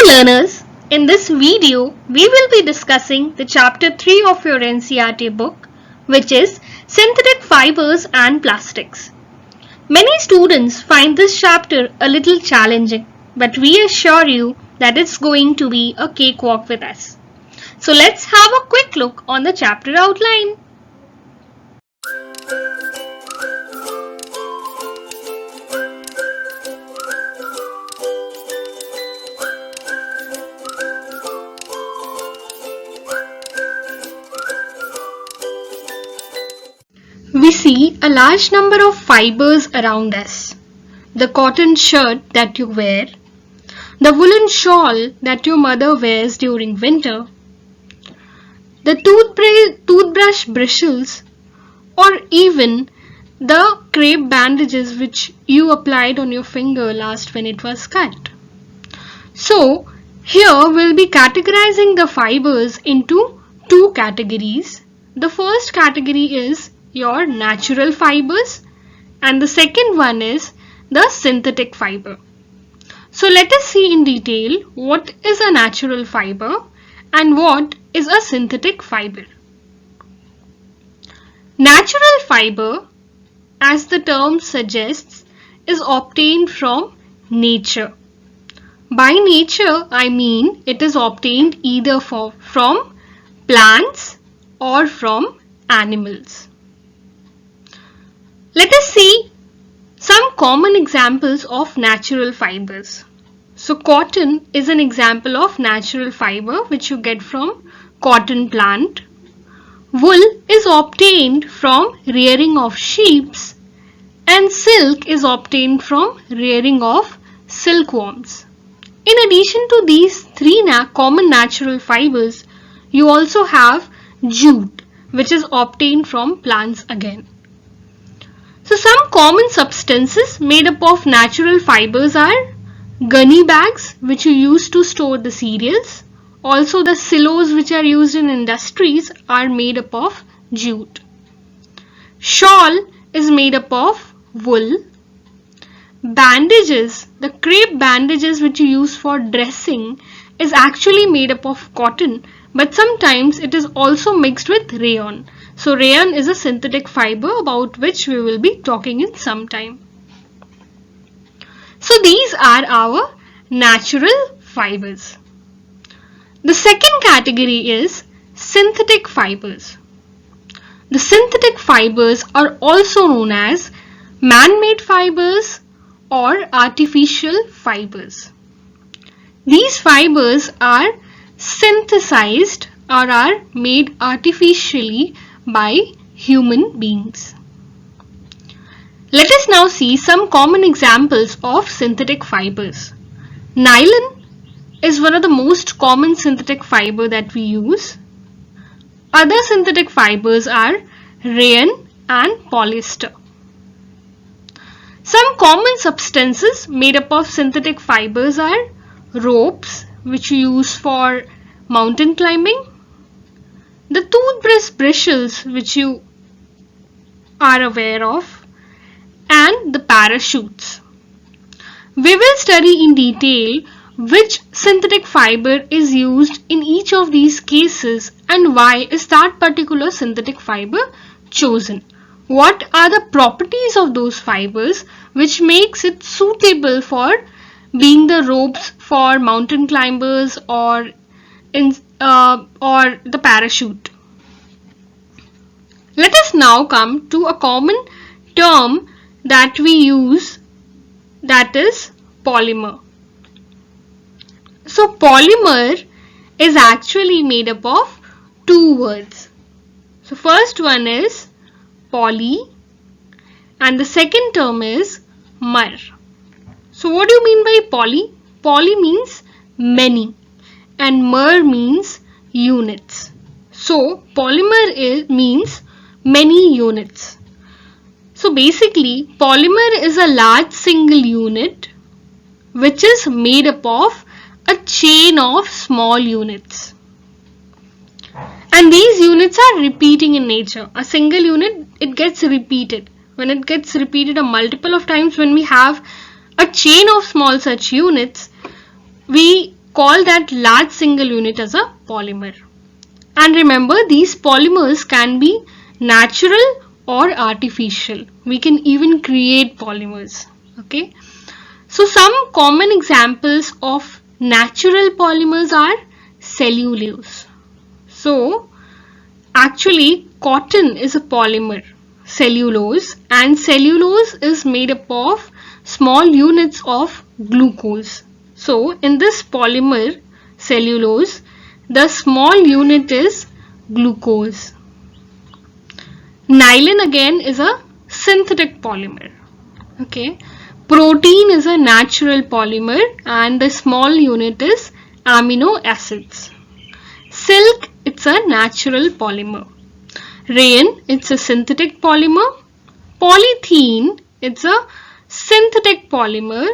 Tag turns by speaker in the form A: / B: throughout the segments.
A: learners, in this video we will be discussing the chapter 3 of your NCERT book, which is Synthetic Fibers and Plastics. Many students find this chapter a little challenging, but we assure you that it's going to be a cakewalk with us. So let's have a quick look on the chapter outline. We see a large number of fibers around us. The cotton shirt that you wear, the woolen shawl that your mother wears during winter, the toothbrush bristles, or even the crepe bandages which you applied on your finger last when it was cut. So, here we'll be categorizing the fibers into two categories. The first category is your natural fibers and the second one is the synthetic fiber. So let us see in detail what is a natural fiber and what is a synthetic fiber. Natural fiber, as the term suggests, is obtained from nature. By nature, I mean it is obtained either from plants or from animals. Let us see some common examples of natural fibers. So cotton is an example of natural fiber which you get from cotton plant. Wool is obtained from rearing of sheep and silk is obtained from rearing of silkworms. In addition to these three common natural fibers, you also have jute which is obtained from plants again. So some common substances made up of natural fibers are gunny bags which you use to store the cereals. Also the silos which are used in industries are made up of jute. Shawl is made up of wool. Bandages, the crepe bandages which you use for dressing is actually made up of cotton, but sometimes it is also mixed with rayon. So rayon is a synthetic fiber about which we will be talking in some time. So these are our natural fibers. The second category is synthetic fibers. The synthetic fibers are also known as man-made fibers or artificial fibers. These fibers are synthesized or are made artificially by human beings. Let us now see some common examples of synthetic fibers. Nylon is one of the most common synthetic fiber that we use. Other synthetic fibers are rayon and polyester. Some common substances made up of synthetic fibers are ropes which you use for mountain climbing, the toothbrush bristles which you are aware of, and the parachutes. We will study in detail which synthetic fiber is used in each of these cases and why is that particular synthetic fiber chosen. What are the properties of those fibers which makes it suitable for being the ropes for mountain climbers or the parachute. Let us now come to a common term that we use, that is polymer. So polymer is actually made up of two words. So first one is poly and the second term is mer. So what do you mean by poly? Poly means many and mer means units. So polymer means many units. So basically polymer is a large single unit which is made up of a chain of small units. And these units are repeating in nature. A single unit, it gets repeated. When it gets repeated a multiple of times, when we have a chain of small such units, we call that large single unit as a polymer. And remember, these polymers can be natural or artificial. We can even create polymers. Okay. So some common examples of natural polymers are cellulose. So actually cotton is a polymer, cellulose, and cellulose is made up of small units of glucose. So in this polymer cellulose, the small unit is glucose. Nylon again is a synthetic polymer. Okay. Protein is a natural polymer and the small unit is amino acids. Silk, it's a natural polymer. Rayon, it's a synthetic polymer. Polythene, it's a synthetic polymer.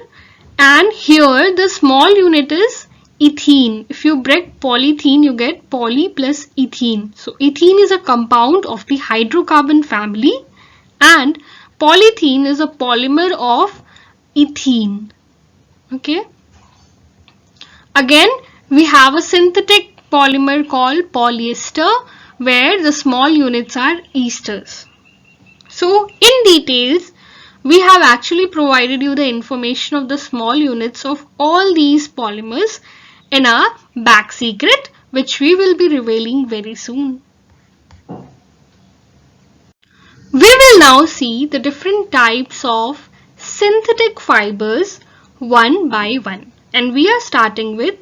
A: And here the small unit is ethene. If you break polythene, you get poly plus ethene. So ethene is a compound of the hydrocarbon family and polythene is a polymer of ethene. Okay. Again, we have a synthetic polymer called polyester where the small units are esters. So in details, we have actually provided you the information of the small units of all these polymers in our back secret, which we will be revealing very soon. We will now see the different types of synthetic fibers one by one, and we are starting with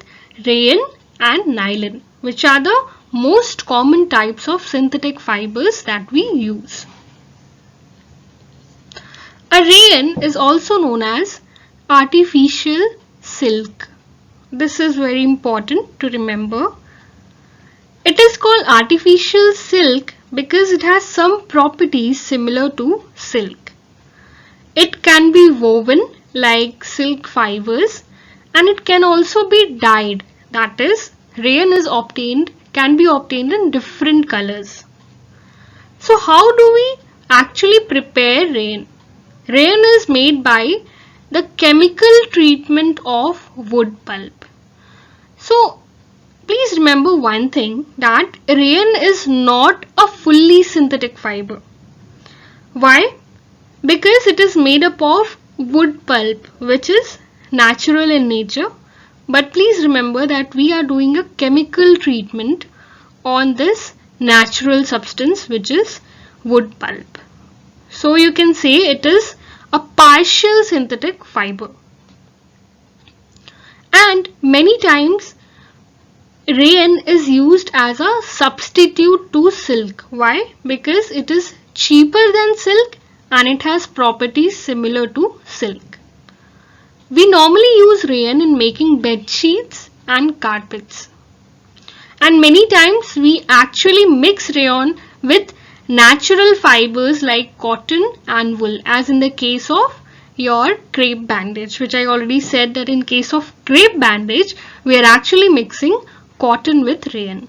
A: rayon and nylon, which are the most common types of synthetic fibers that we use. A rayon is also known as artificial silk. This is very important to remember. It is called artificial silk because it has some properties similar to silk. It can be woven like silk fibers and it can also be dyed. That is, rayon can be obtained in different colors. So how do we actually prepare rayon? Rayon is made by the chemical treatment of wood pulp. So please remember one thing, that rayon is not a fully synthetic fiber. Why? Because it is made up of wood pulp, which is natural in nature. But please remember that we are doing a chemical treatment on this natural substance, which is wood pulp. So you can say it is a partial synthetic fiber. And many times rayon is used as a substitute to silk. Why? Because it is cheaper than silk and it has properties similar to silk. We normally use rayon in making bed sheets and carpets. And many times we actually mix rayon with natural fibers like cotton and wool, as in the case of your crepe bandage, which I already said that in case of crepe bandage, we are actually mixing cotton with rayon.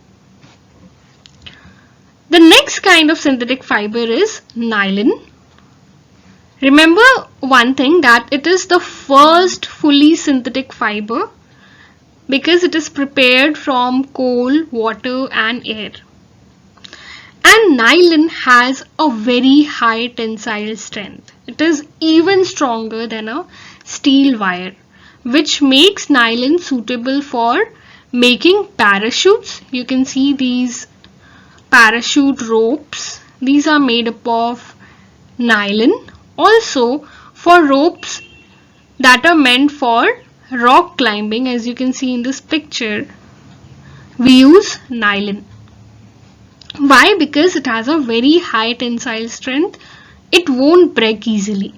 A: The next kind of synthetic fiber is nylon. Remember one thing, that it is the first fully synthetic fiber because it is prepared from coal, water and air. And nylon has a very high tensile strength. It is even stronger than a steel wire, which makes nylon suitable for making parachutes. You can see these parachute ropes. These are made up of nylon. Also for ropes that are meant for rock climbing, as you can see in this picture, we use nylon. Why? Because it has a very high tensile strength. It won't break easily.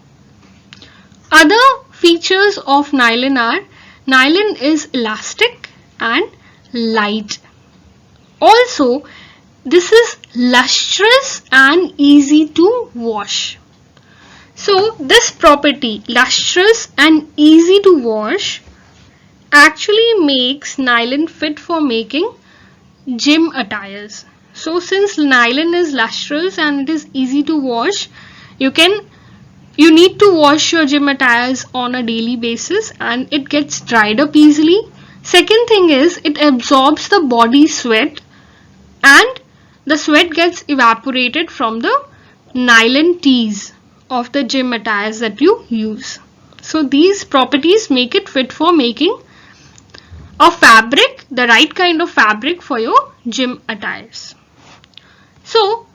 A: Other features of nylon are, nylon is elastic and light. Also, this is lustrous and easy to wash. So this property, lustrous and easy to wash, actually makes nylon fit for making gym attires. So since nylon is lustrous and it is easy to wash, you need to wash your gym attires on a daily basis and it gets dried up easily. Second thing is it absorbs the body sweat and the sweat gets evaporated from the nylon tees of the gym attires that you use. So these properties make it fit for making a fabric, the right kind of fabric for your gym attires. So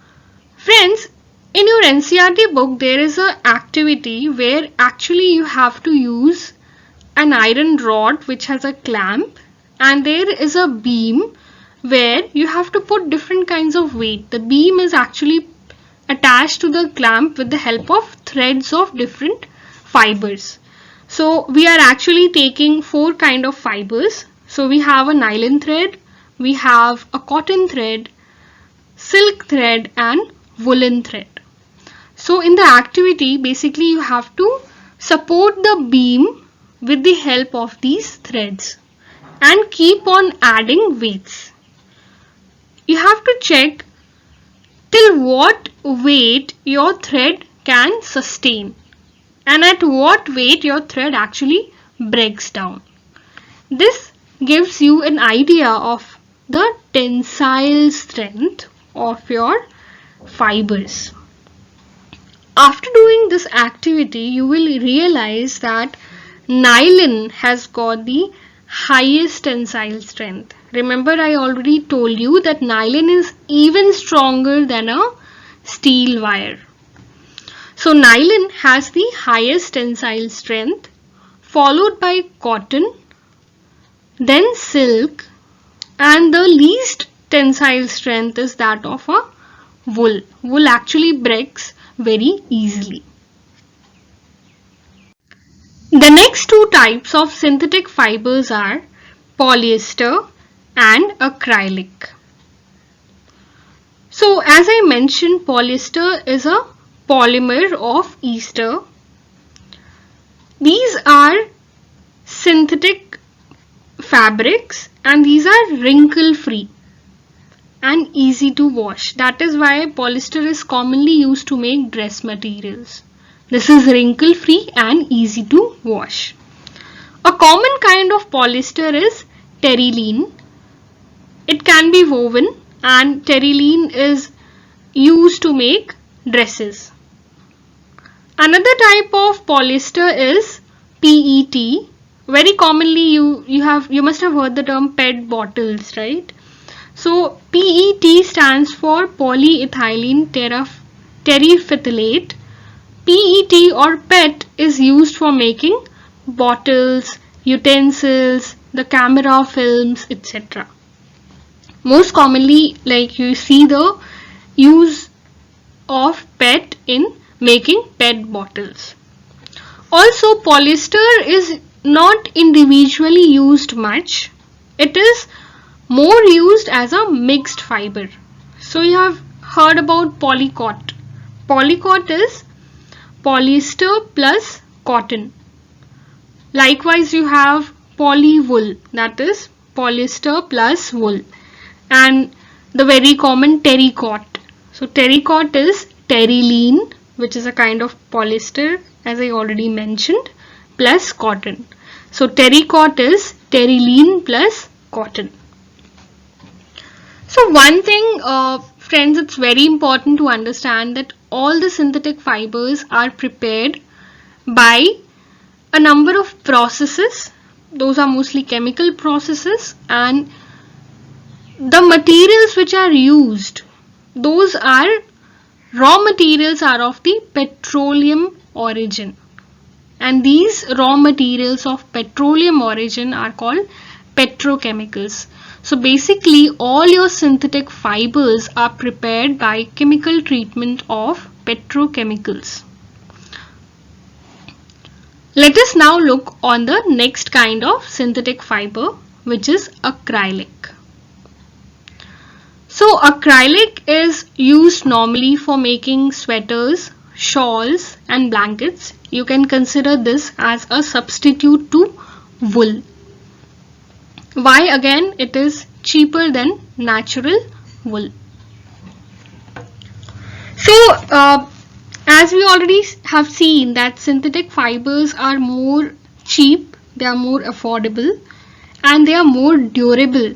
A: friends, in your NCERT book there is an activity where actually you have to use an iron rod which has a clamp, and there is a beam where you have to put different kinds of weight. The beam is actually attached to the clamp with the help of threads of different fibers. So we are actually taking 4 kind of fibers. So we have a nylon thread, we have a cotton thread, silk thread and woolen thread. So in the activity basically you have to support the beam with the help of these threads and keep on adding weights. You have to check till what weight your thread can sustain and at what weight your thread actually breaks down. This gives you an idea of the tensile strength of your fibers. After doing this activity, you will realize that nylon has got the highest tensile strength. Remember, I already told you that nylon is even stronger than a steel wire. So nylon has the highest tensile strength, followed by cotton, then silk, and the least tensile strength is that of a wool. Wool actually breaks very easily. The next two types of synthetic fibers are polyester and acrylic. So as I mentioned, polyester is a polymer of ester. These are synthetic fabrics and these are wrinkle free and easy to wash. That is why polyester is commonly used to make dress materials. This is wrinkle free and easy to wash. A common kind of polyester is terylene. It can be woven and terylene is used to make dresses. Another type of polyester is PET. Very commonly you must have heard the term PET bottles, right? So PET stands for polyethylene terephthalate. PET or PET is used for making bottles, utensils, the camera films, etc. Most commonly, like you see the use of PET in making PET bottles. Also, polyester is not individually used much. It is more used as a mixed fiber. So you have heard about polycot. Polycot is polyester plus cotton. Likewise, you have polywool, that is polyester plus wool, and the very common terrycot. So terrycot is terylene, which is a kind of polyester, as I already mentioned, plus cotton. So terrycot is terylene plus cotton. So one thing, friends, it's very important to understand that all the synthetic fibers are prepared by a number of processes. Those are mostly chemical processes, and the materials which are used, those are raw materials are of the petroleum origin, and these raw materials of petroleum origin are called petrochemicals. So basically all your synthetic fibers are prepared by chemical treatment of petrochemicals. Let us now look on the next kind of synthetic fiber, which is acrylic. So acrylic is used normally for making sweaters, shawls and blankets. You can consider this as a substitute to wool. Why? Again, it is cheaper than natural wool. So as we already have seen that synthetic fibers are more cheap, they are more affordable, and they are more durable.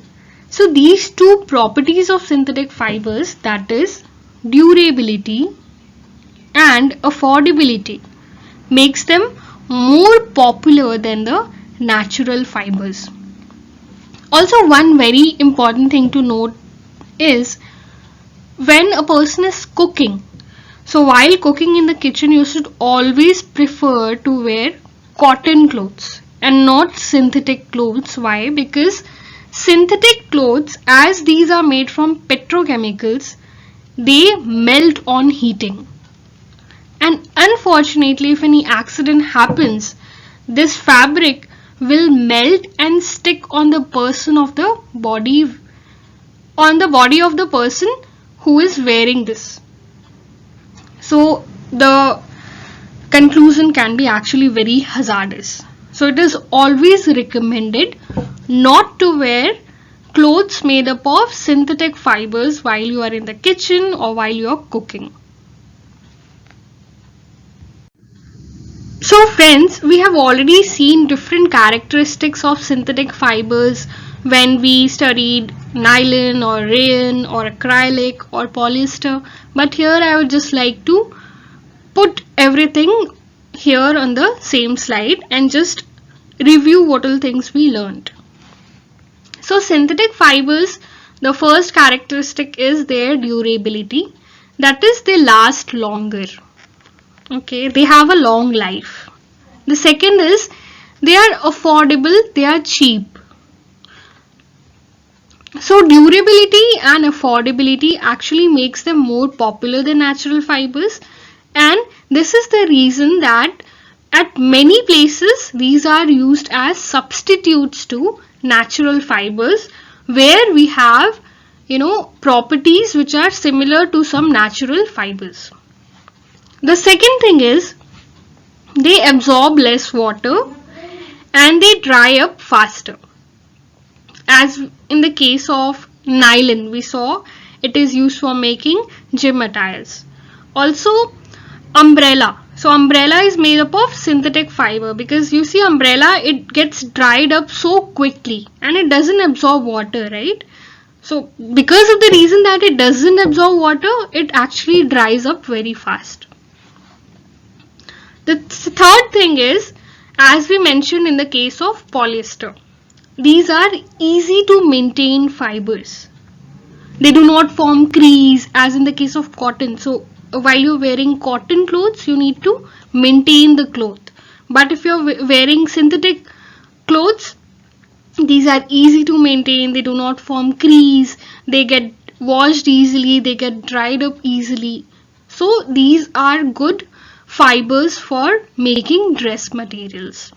A: So these two properties of synthetic fibers, that is durability and affordability, makes them more popular than the natural fibers. Also, one very important thing to note is when a person is cooking. So while cooking in the kitchen, you should always prefer to wear cotton clothes and not synthetic clothes. Why? Because synthetic clothes, as these are made from petrochemicals, they melt on heating. And unfortunately, if any accident happens, this fabric will melt and stick on the body of the person who is wearing this. So the conclusion can be actually very hazardous. So it is always recommended not to wear clothes made up of synthetic fibers while you are in the kitchen or while you are cooking. So friends, we have already seen different characteristics of synthetic fibers when we studied nylon or rayon or acrylic or polyester, but here I would just like to put everything here on the same slide and just review what all things we learned. So synthetic fibers, the first characteristic is their durability, that is they last longer. Okay, they have a long life. The second is they are affordable, they are cheap. So durability and affordability actually makes them more popular than natural fibers, and this is the reason that at many places these are used as substitutes to natural fibers where we have properties which are similar to some natural fibers. The second thing is they absorb less water and they dry up faster. As in the case of nylon, we saw it is used for making gym attires. Also umbrella. So umbrella is made up of synthetic fiber, because you see umbrella, it gets dried up so quickly and it doesn't absorb water, right? So because of the reason that it doesn't absorb water, it actually dries up very fast. The third thing is, as we mentioned in the case of polyester, these are easy to maintain fibers. They do not form crease as in the case of cotton. So while you're wearing cotton clothes, you need to maintain the cloth. But if you're wearing synthetic clothes, these are easy to maintain. They do not form crease. They get washed easily. They get dried up easily. So these are good fibers for making dress materials.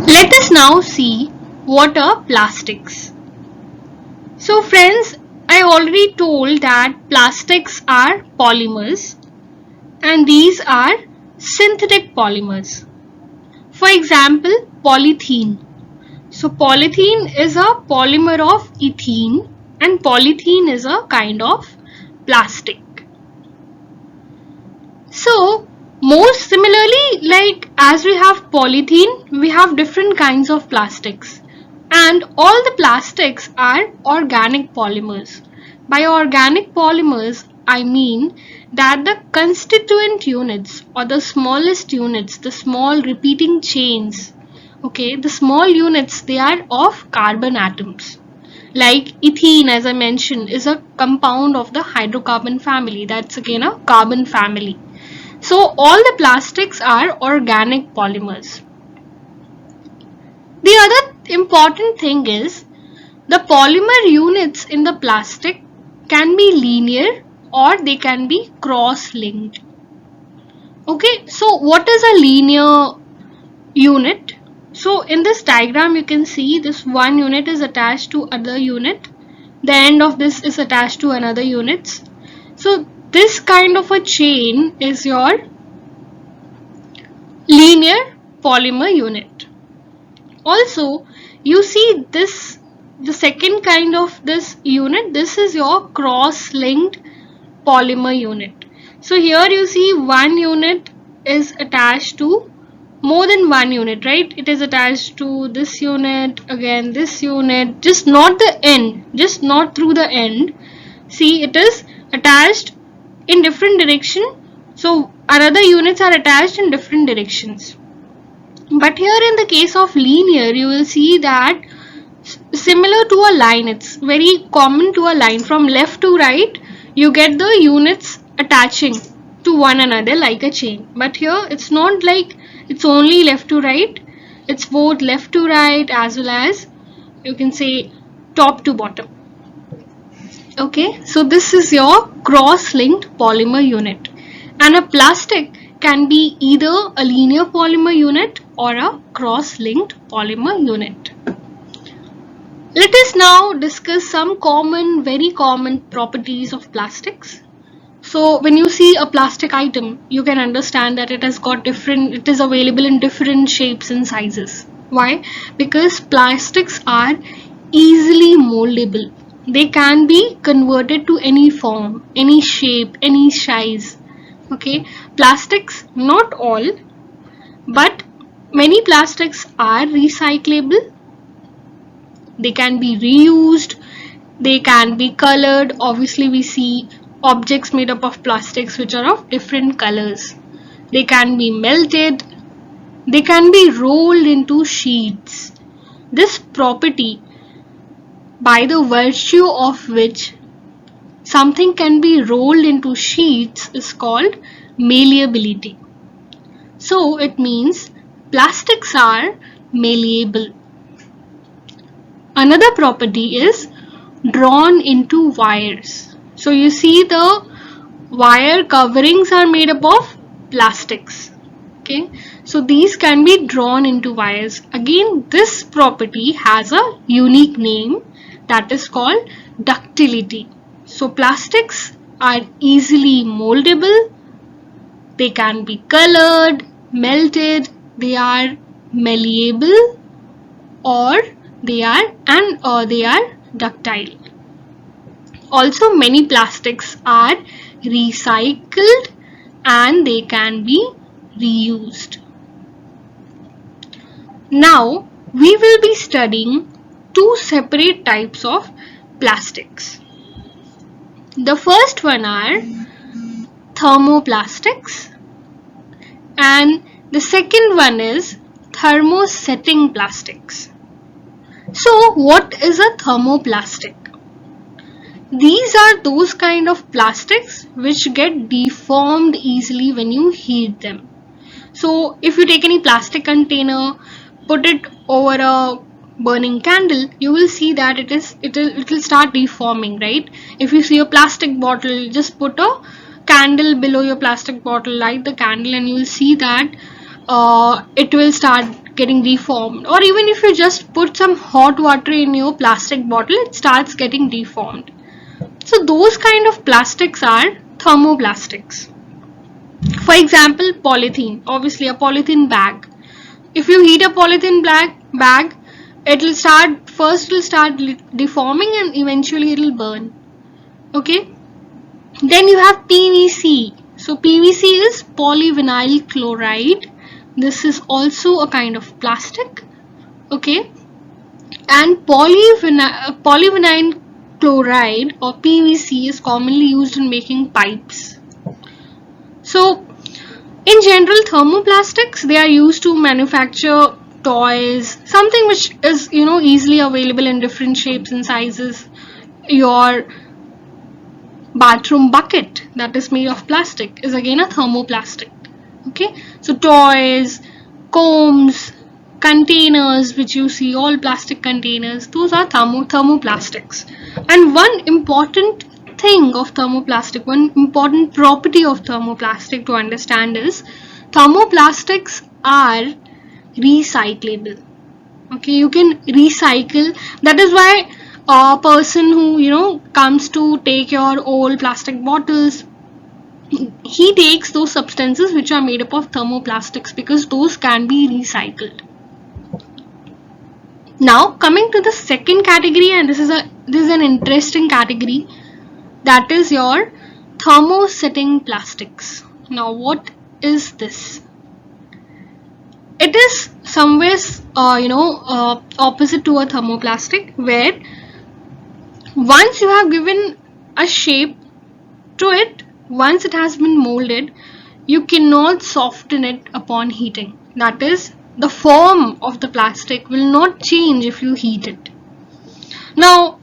A: Let us now see what are plastics. So friends, I already told that plastics are polymers and these are synthetic polymers. For example, polythene. So polythene is a polymer of ethene and polythene is a kind of plastic. So most similarly, like as we have polythene, we have different kinds of plastics. And all the plastics are organic polymers. By organic polymers, I mean that the constituent units or the smallest units, the small repeating chains, okay, the small units, they are of carbon atoms. Like ethene, as I mentioned, is a compound of the hydrocarbon family. That's again a carbon family. So all the plastics are organic polymers. The other important thing is the polymer units in the plastic can be linear or they can be cross-linked. Okay, so what is a linear unit? So in this diagram you can see this one unit is attached to other unit. The end of this is attached to another units. So this kind of a chain is your linear polymer unit. Also, you see this, the second kind of this unit, this is your cross-linked polymer unit. So here you see one unit is attached to more than one unit, right? It is attached to this unit, again this unit, just not the end, just not through the end. See, it is attached in different direction. So another units are attached in different directions. But here in the case of linear, you will see that similar to a line, it's very common to a line. From left to right, you get the units attaching to one another like a chain. But here it's not like it's only left to right, it's both left to right as well as you can say top to bottom. Okay, so this is your cross-linked polymer unit, and a plastic can be either a linear polymer unit or a cross-linked polymer unit. Let us now discuss some very common properties of plastics. So when you see a plastic item, you can understand that it is available in different shapes and sizes. Why? Because plastics are easily moldable. They can be converted to any form, any shape, any size. Okay, plastics, not all, but many plastics are recyclable. They can be reused, they can be colored. Obviously we see objects made up of plastics which are of different colors. They can be melted, they can be rolled into sheets. This property, by the virtue of which something can be rolled into sheets, is called malleability. So it means plastics are malleable. Another property is drawn into wires. So you see the wire coverings are made up of plastics. Okay, so these can be drawn into wires. Again, this property has a unique name that is called ductility. So plastics are easily moldable, they can be colored, melted, they are malleable, or they are ductile. Also, many plastics are recycled and they can be reused. Now we will be studying two separate types of plastics. The first one are thermoplastics and the second one is thermosetting plastics. So what is a thermoplastic? These are those kind of plastics which get deformed easily when you heat them. So if you take any plastic container, put it over a burning candle, you will see that it will start deforming, right? If you see a plastic bottle, just put a candle below your plastic bottle, light the candle, and you will see that it will start getting deformed. Or even if you just put some hot water in your plastic bottle, it starts getting deformed. So those kind of plastics are thermoplastics. For example, polythene. Obviously a polythene bag. If you heat a polythene bag, it will start deforming and eventually it will burn. Okay. Then you have PVC. So PVC is polyvinyl chloride. This is also a kind of plastic. Okay. And polyvinyl chloride or PVC is commonly used in making pipes. So in general, thermoplastics, they are used to manufacture toys, something which is easily available in different shapes and sizes. Your bathroom bucket that is made of plastic is again a thermoplastic. Okay, so toys, combs, containers which you see, all plastic containers, those are thermoplastics. And one important thing of thermoplastic, one important property of thermoplastic to understand is thermoplastics are recyclable. Okay, you can recycle. That is why a person who comes to take your old plastic bottles, he takes those substances which are made up of thermoplastics because those can be recycled. Now coming to the second category, and this is an interesting category, that is your thermosetting plastics. Now what is this? It is somewhere opposite to a thermoplastic, where once you have given a shape to it, once it has been molded, you cannot soften it upon heating. That is, the form of the plastic will not change if you heat it. Now,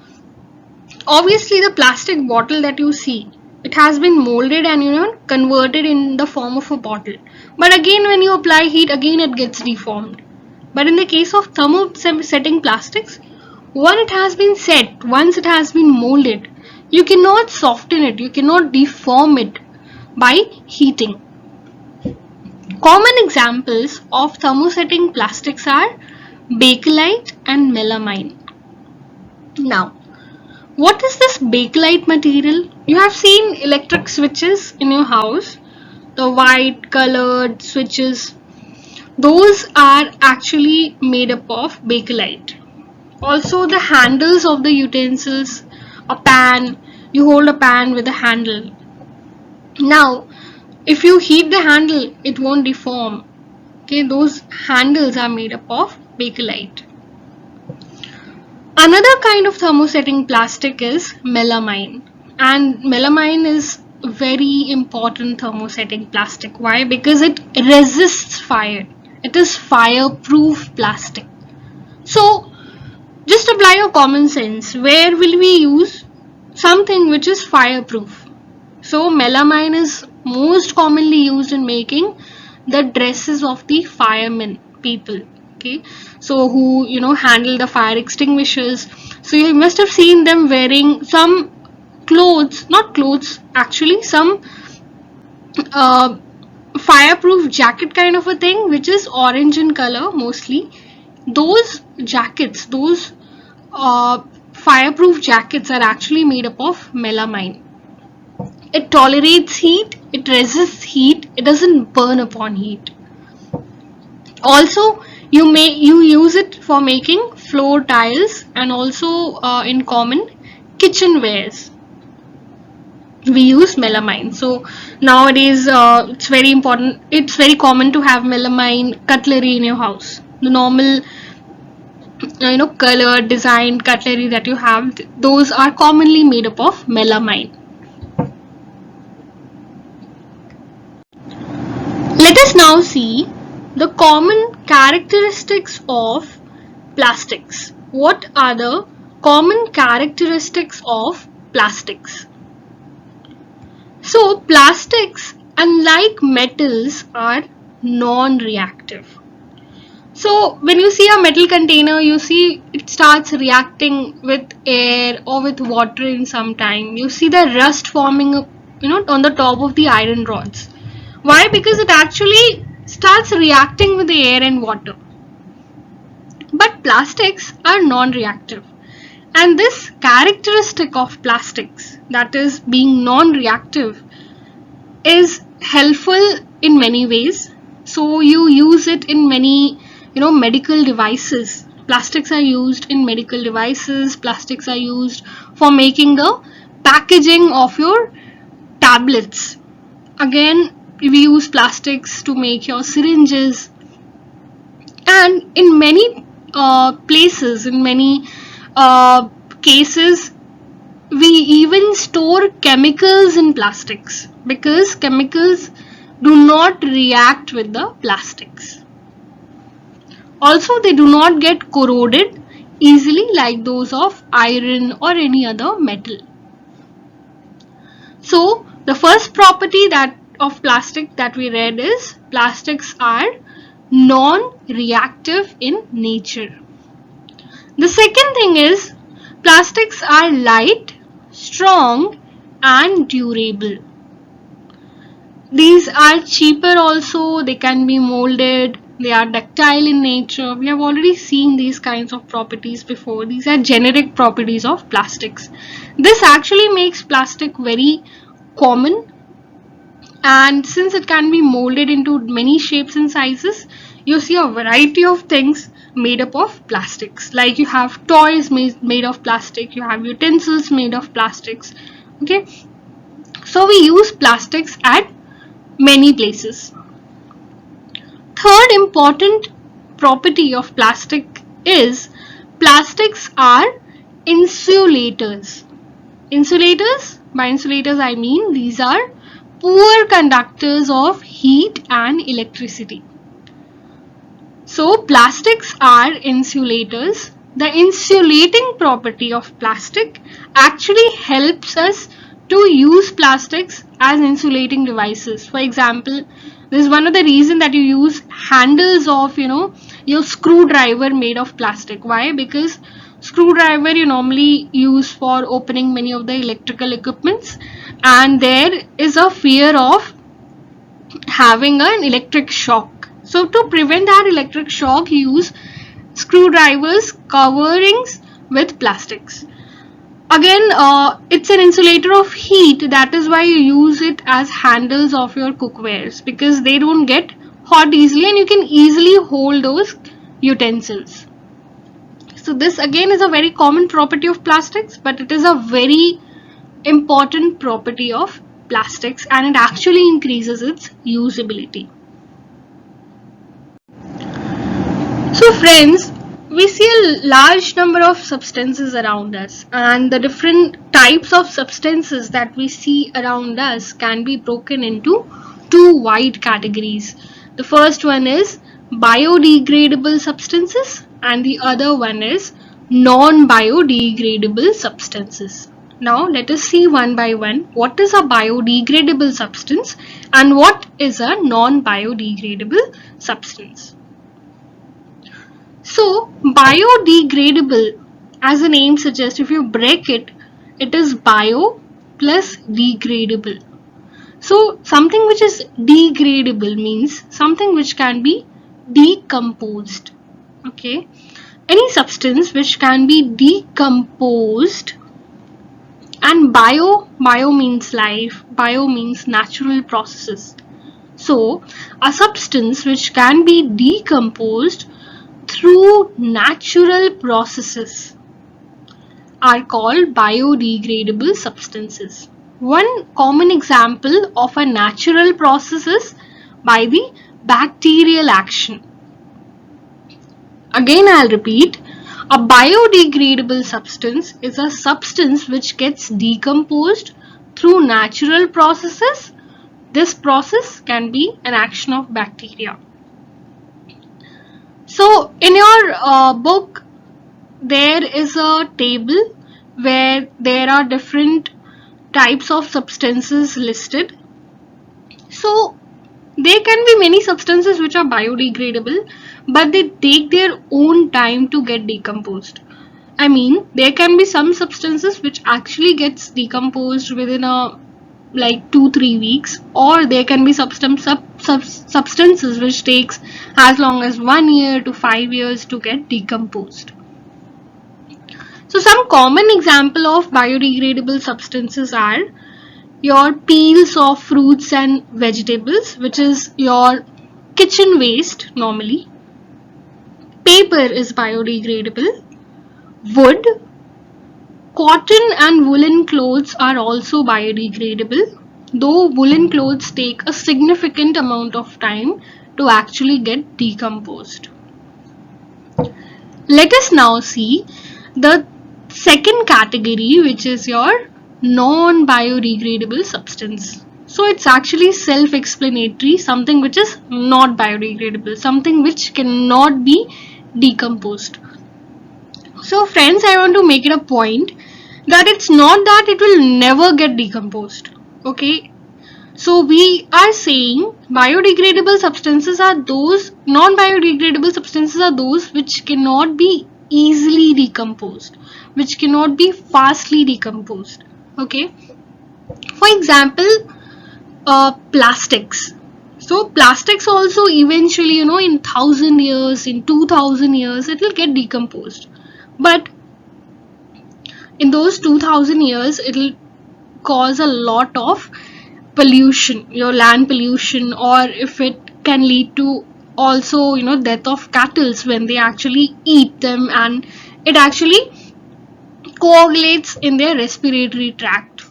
A: obviously the plastic bottle that you see, it has been molded and converted in the form of a bottle. But again, when you apply heat, again it gets deformed. But in the case of thermosetting plastics, once it has been molded, you cannot soften it, you cannot deform it by heating. Common examples of thermosetting plastics are bakelite and melamine. Now, what is this bakelite material? You have seen electric switches in your house, the white colored switches. Those are actually made up of bakelite. Also, the handles of the utensils, a pan, you hold a pan with a handle. Now, if you heat the handle, it won't deform. Okay, those handles are made up of bakelite. Another kind of thermosetting plastic is melamine, and melamine is very important thermosetting plastic. Why? Because it resists fire. It is fireproof plastic. So just apply your common sense. Where will we use something which is fireproof? So melamine is most commonly used in making the dresses of the firemen people. Okay, so who handle the fire extinguishers. So you must have seen them wearing some clothes, not clothes actually, some fireproof jacket kind of a thing, which is orange in color mostly. Those jackets, those fireproof jackets are actually made up of melamine. It tolerates heat, it resists heat, it doesn't burn upon heat. Also, you use it for making floor tiles and also in common kitchenwares. We use melamine. So nowadays it's very important. It's very common to have melamine cutlery in your house. The normal colored designed cutlery that you have, those are commonly made up of melamine. Let us now see the common characteristics of plastics. What are the common characteristics of plastics? So plastics, unlike metals, are non-reactive. So when you see a metal container, you see it starts reacting with air or with water in some time. You see the rust forming on the top of the iron rods. Why? Because it actually starts reacting with the air and water. But plastics are non-reactive. And this characteristic of plastics, that is being non-reactive, is helpful in many ways. So you use it in many medical devices. Plastics are used in medical devices. Plastics are used for making the packaging of your tablets. Again, we use plastics to make your syringes, and in many places, in many cases, we even store chemicals in plastics because chemicals do not react with the plastics. Also, they do not get corroded easily like those of iron or any other metal. So the first property of plastic that we read is plastics are non-reactive in nature. The second thing is plastics are light, strong and durable. These are cheaper also, they can be molded, they are ductile in nature. We have already seen these kinds of properties before. These are generic properties of plastics. This actually makes plastic very common And since it can be molded into many shapes and sizes, you see a variety of things made up of plastics. Like you have toys made of plastic, you have utensils made of plastics. Okay, so we use plastics at many places. Third important property of plastic is plastics are insulators. Insulators, by insulators I mean these are poor conductors of heat and electricity. So plastics are insulators. The insulating property of plastic actually helps us to use plastics as insulating devices. For example, this is one of the reasons that you use handles of your screwdriver made of plastic. Why? Because screwdriver you normally use for opening many of the electrical equipments, and there is a fear of having an electric shock. So to prevent that electric shock, use screwdrivers coverings with plastics. Again, it's an insulator of heat. That is why you use it as handles of your cookwares, because they don't get hot easily and you can easily hold those utensils. So this again is a very common property of plastics, but it is a very important property of plastics and it actually increases its usability. So friends, we see a large number of substances around us, and the different types of substances that we see around us can be broken into two wide categories. The first one is biodegradable substances and the other one is non-biodegradable substances. Now let us see one by one what is a biodegradable substance and what is a non-biodegradable substance. So biodegradable, as the name suggests, if you break it, it is bio plus degradable. So something which is degradable means something which can be decomposed. Okay, any substance which can be decomposed, and bio means life, bio means natural processes. So a substance which can be decomposed through natural processes are called biodegradable substances. One common example of a natural process is by the bacterial action. Again, I'll repeat, a biodegradable substance is a substance which gets decomposed through natural processes. This process can be an action of bacteria. So in your book, there is a table where there are different types of substances listed. So there can be many substances which are biodegradable, but they take their own time to get decomposed. I mean, there can be some substances which actually gets decomposed within a like 2-3 weeks, or there can be substances which takes as long as 1 year to 5 years to get decomposed. So some common example of biodegradable substances are your peels of fruits and vegetables, which is your kitchen waste normally. Paper is biodegradable. Wood, cotton and woolen clothes are also biodegradable, though woolen clothes take a significant amount of time to actually get decomposed. Let us now see the second category, which is your non-biodegradable substance. So it's actually self-explanatory, something which is not biodegradable, something which cannot be decomposed. So friends, I want to make it a point that it's not that it will never get decomposed. Okay, so we are saying biodegradable substances are those, non-biodegradable substances are those which cannot be easily decomposed, which cannot be fastly decomposed. Okay, for example, plastics. So plastics also eventually, in 1,000 years, in 2,000 years, it will get decomposed. But in those 2,000 years, it will cause a lot of pollution, your land pollution, or if it can lead to also, death of cattle when they actually eat them, and it actually coagulates in their respiratory tract.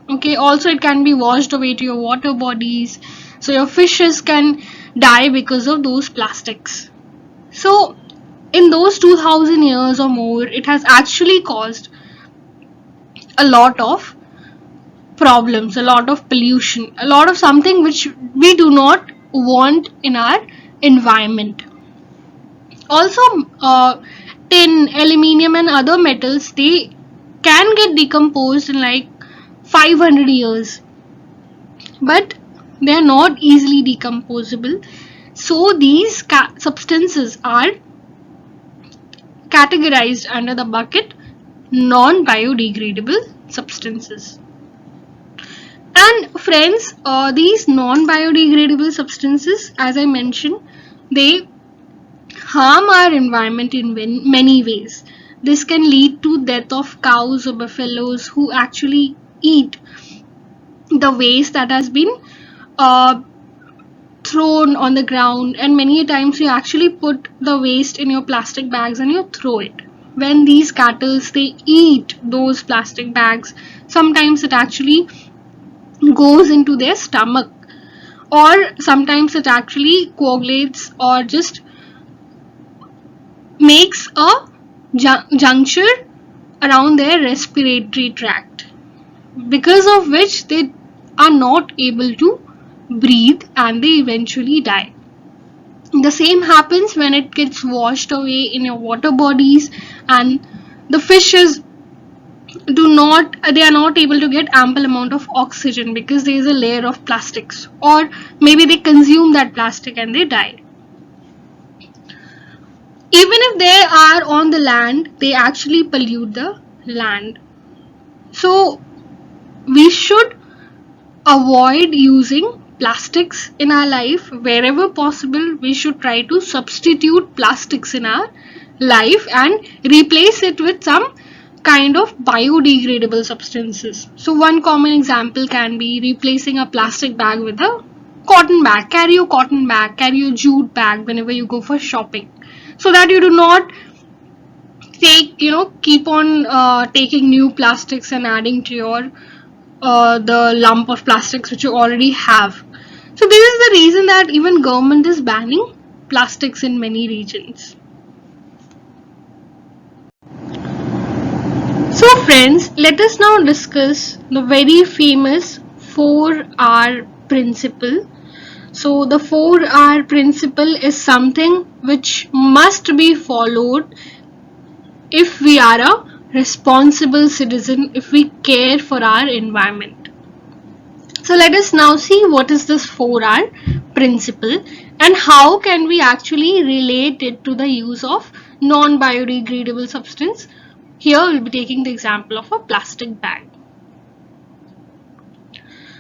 A: Okay, also it can be washed away to your water bodies, so your fishes can die because of those plastics. So in those 2000 years or more, it has actually caused a lot of problems, a lot of pollution, a lot of something which we do not want in our environment. Also, tin, aluminium, and other metals, they can get decomposed in like 500 years, but they are not easily decomposable. So these substances are categorized under the bucket non-biodegradable substances. And friends, these non-biodegradable substances, as I mentioned, they harm our environment in many ways. This can lead to death of cows or buffaloes who actually eat the waste that has been uh, thrown on the ground, and many times you actually put the waste in your plastic bags and you throw it. When these cattle, they eat those plastic bags, sometimes it actually goes into their stomach, or sometimes it actually coagulates or just makes a juncture around their respiratory tract, because of which they are not able to breathe and they eventually die. The same happens when it gets washed away in your water bodies, and the fishes they are not able to get ample amount of oxygen because there is a layer of plastics, or maybe they consume that plastic and they die. Even if they are on the land, they actually pollute the land. So we should avoid using plastics in our life. Wherever possible, we should try to substitute plastics in our life and replace it with some kind of biodegradable substances. So one common example can be replacing a plastic bag with a cotton bag. Carry your cotton bag, carry your jute bag whenever you go for shopping, so that you do not keep on taking new plastics and adding to your the lump of plastics which you already have. So this is the reason that even government is banning plastics in many regions. So friends, let us now discuss the very famous 4R principle. So the 4R principle is something which must be followed if we are a responsible citizen, if we care for our environment. So let us now see what is this 4R principle and how can we actually relate it to the use of non-biodegradable substance. Here we'll be taking the example of a plastic bag.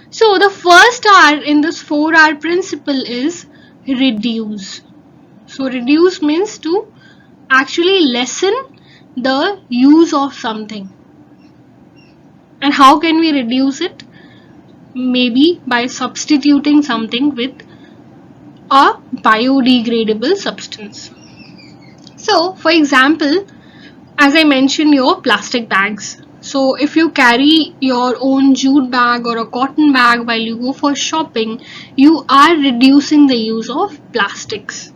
A: So the first R in this 4R principle is reduce. So reduce means to actually lessen the use of something. And how can we reduce it? Maybe by substituting something with a biodegradable substance. So for example, as I mentioned, your plastic bags. So if you carry your own jute bag or a cotton bag while you go for shopping, you are reducing the use of plastics.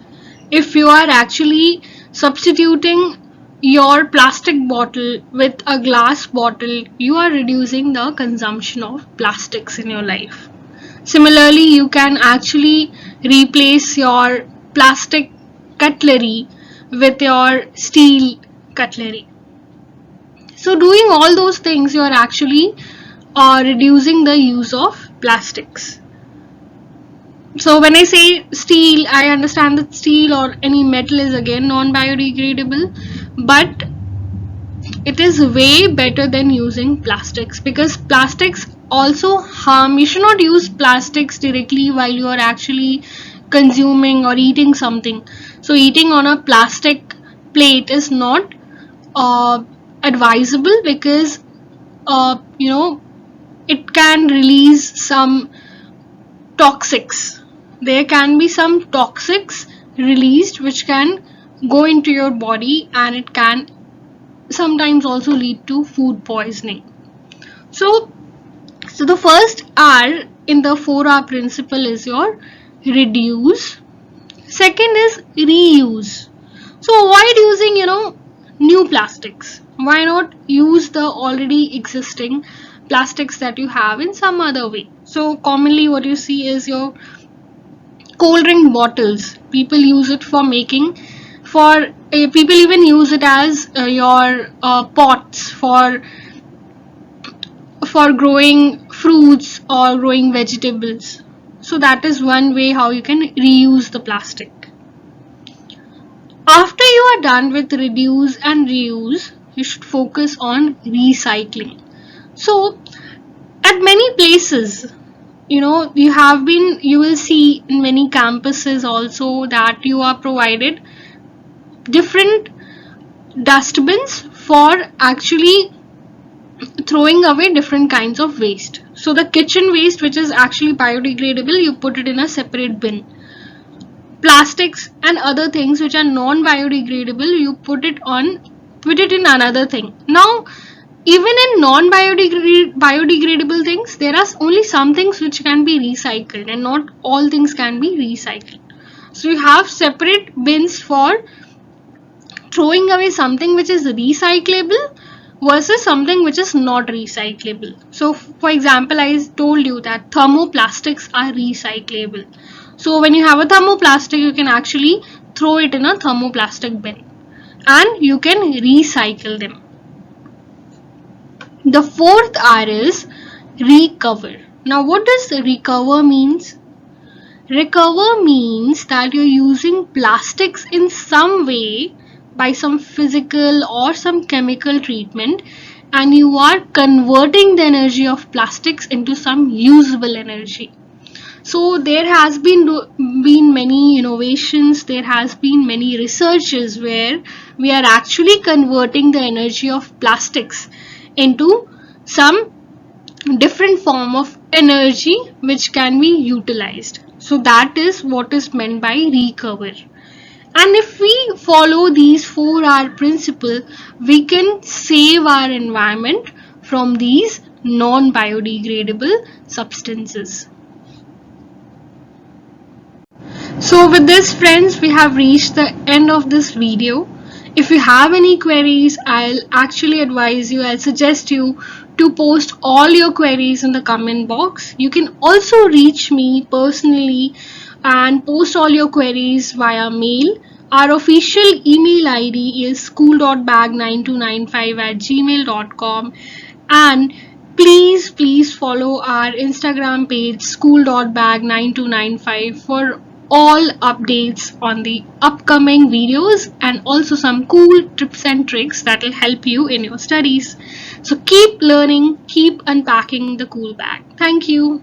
A: If you are actually substituting your plastic bottle with a glass bottle, you are reducing the consumption of plastics in your life. Similarly, you can actually replace your plastic cutlery with your steel cutlery. So doing all those things, you are actually reducing the use of plastics. So when I say steel, I understand that steel or any metal is again non-biodegradable, but it is way better than using plastics, because plastics also harm. You should not use plastics directly while you are actually consuming or eating something. So eating on a plastic plate is not advisable, because it can release some toxics. There can be some toxics released which can go into your body, and it can sometimes also lead to food poisoning. So the first R in the 4R principle is your reduce. Second is reuse. So avoid using, new plastics. Why not use the already existing plastics that you have in some other way? So commonly what you see is your cold drink bottles. People use it for making, people even use it as your pots for growing fruits or growing vegetables. So that is one way how you can reuse the plastic. After you are done with reduce and reuse, you should focus on recycling. So at many places, you will see in many campuses also that you are provided different dustbins for actually throwing away different kinds of waste. So the kitchen waste, which is actually biodegradable, you put it in a separate bin. Plastics and other things which are non-biodegradable, you put it in another thing. Now, even in non-biodegradable things, there are only some things which can be recycled, and not all things can be recycled. So you have separate bins for throwing away something which is recyclable versus something which is not recyclable. So for example, I told you that thermoplastics are recyclable. So when you have a thermoplastic, you can actually throw it in a thermoplastic bin and you can recycle them. The fourth R is recover. Now what does recover means? Recover means that you're using plastics in some way by some physical or some chemical treatment, and you are converting the energy of plastics into some usable energy. So there has been many innovations, there has been many researches where we are actually converting the energy of plastics into some different form of energy which can be utilized. So that is what is meant by recover. And if we follow these 4R principle, we can save our environment from these non-biodegradable substances. So with this, friends, we have reached the end of this video. If you have any queries, I'll suggest you to post all your queries in the comment box. You can also reach me personally and post all your queries via mail. Our official email ID is school.bag9295@gmail.com, and please follow our Instagram page school.bag9295 for all updates on the upcoming videos and also some cool tips and tricks that will help you in your studies. So keep learning, keep unpacking the cool bag. Thank you.